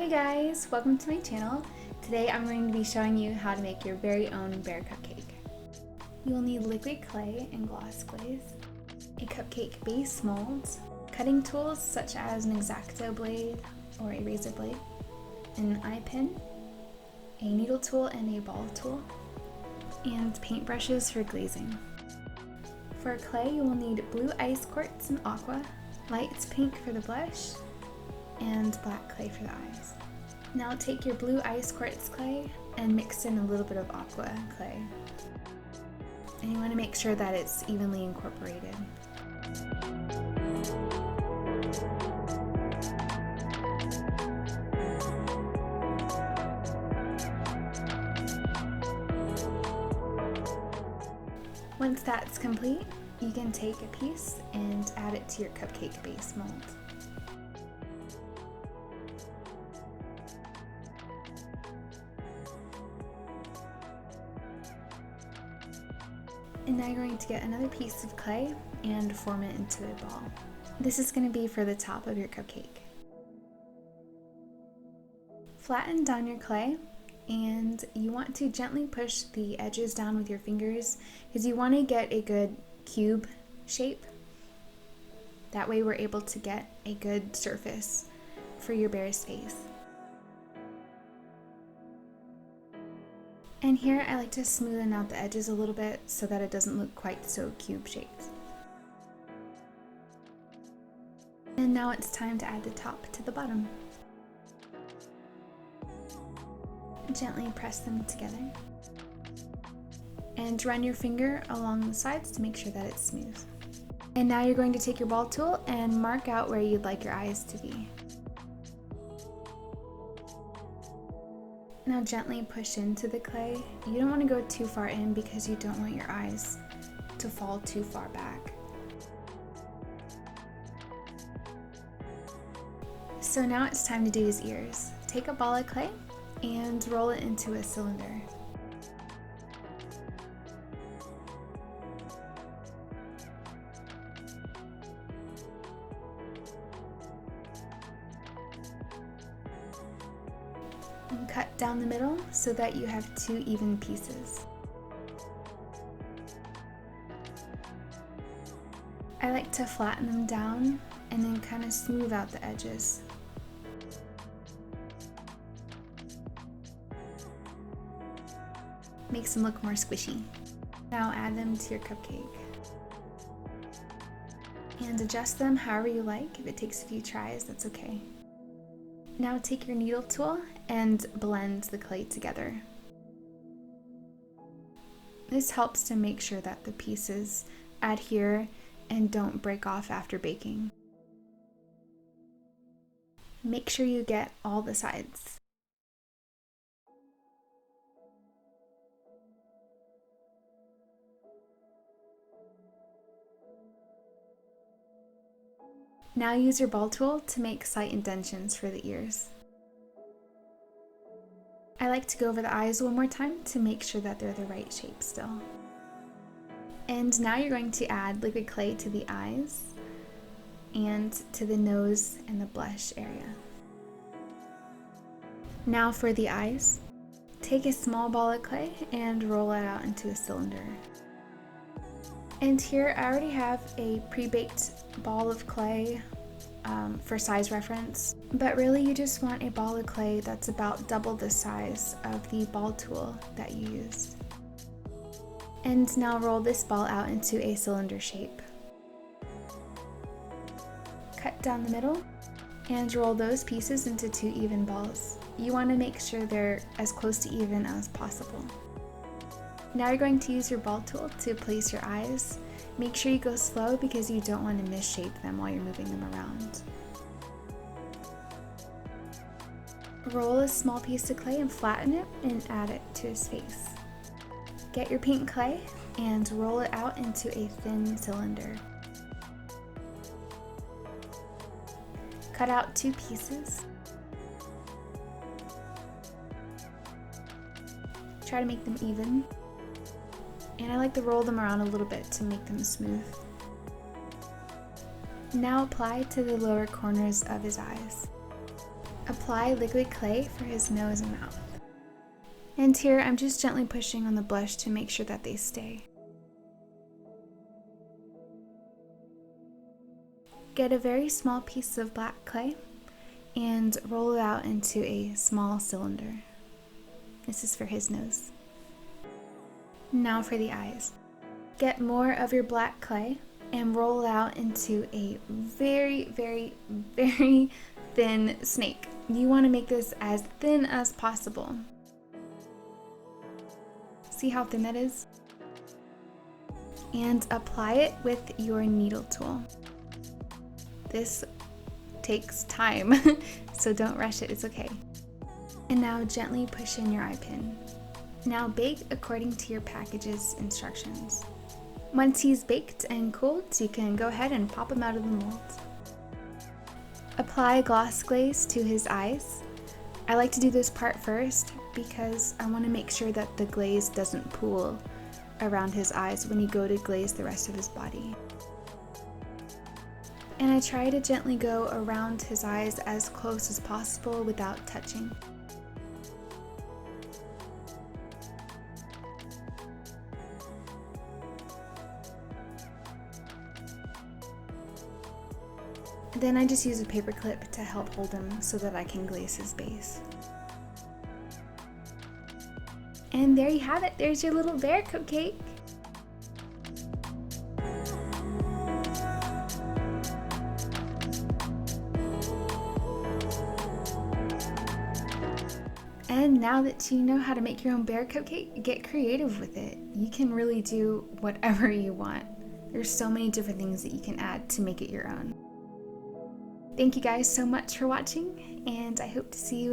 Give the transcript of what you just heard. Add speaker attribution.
Speaker 1: Hi guys, welcome to my channel. Today I'm going to be showing you how to make your very own bear cupcake. You will need liquid clay and gloss glaze, a cupcake base mold, cutting tools such as an X-Acto blade or a razor blade, an eye pin, a needle tool and a ball tool, and paintbrushes for glazing. For clay, you will need blue ice quartz and aqua, light pink for the blush, and black clay for the eyes. Now take your blue ice quartz clay and mix in a little bit of aqua clay. And you want to make sure that it's evenly incorporated. Once that's complete, you can take a piece and add it to your cupcake base mold. And now you're going to get another piece of clay and form it into a ball. This is going to be for the top of your cupcake. Flatten down your clay, and you want to gently push the edges down with your fingers because you want to get a good cube shape. That way we're able to get a good surface for your bear's face. And here I like to smoothen out the edges a little bit so that it doesn't look quite so cube shaped. And now it's time to add the top to the bottom. Gently press them together. And run your finger along the sides to make sure that it's smooth. And now you're going to take your ball tool and mark out where you'd like your eyes to be. Now gently push into the clay. You don't want to go too far in because you don't want your eyes to fall too far back. So now it's time to do his ears. Take a ball of clay and roll it into a cylinder. And cut down the middle so that you have two even pieces. I like to flatten them down and then kind of smooth out the edges. Makes them look more squishy. Now add them to your cupcake. And adjust them however you like. If it takes a few tries, that's okay. Now take your needle tool and blend the clay together. This helps to make sure that the pieces adhere and don't break off after baking. Make sure you get all the sides. Now use your ball tool to make slight indentions for the ears. I like to go over the eyes one more time to make sure that they're the right shape still. And now you're going to add liquid clay to the eyes and to the nose and the blush area. Now for the eyes, take a small ball of clay and roll it out into a cylinder. And here I already have a pre-baked ball of clay for size reference, but really you just want a ball of clay that's about double the size of the ball tool that you used. And now roll this ball out into a cylinder shape. Cut down the middle and roll those pieces into two even balls. You want to make sure they're as close to even as possible. Now you're going to use your ball tool to place your eyes. Make sure you go slow because you don't want to misshape them while you're moving them around. Roll a small piece of clay and flatten it and add it to his face. Get your pink clay and roll it out into a thin cylinder. Cut out two pieces. Try to make them even. And I like to roll them around a little bit to make them smooth. Now apply to the lower corners of his eyes. Apply liquid clay for his nose and mouth. And here I'm just gently pushing on the blush to make sure that they stay. Get a very small piece of black clay and roll it out into a small cylinder. This is for his nose. Now for the eyes. Get more of your black clay and roll it out into a very, very, very thin snake. You want to make this as thin as possible. See how thin that is? And apply it with your needle tool. This takes time, so don't rush it, it's okay. And now gently push in your eye pin. Now bake according to your package's instructions. Once he's baked and cooled, you can go ahead and pop him out of the mold. Apply gloss glaze to his eyes. I like to do this part first because I want to make sure that the glaze doesn't pool around his eyes when you go to glaze the rest of his body. And I try to gently go around his eyes as close as possible without touching. Then I just use a paper clip to help hold him so that I can glaze his base. And there you have it, there's your little bear cupcake. And now that you know how to make your own bear cupcake, get creative with it. You can really do whatever you want. There's so many different things that you can add to make it your own. Thank you guys so much for watching, and I hope to see you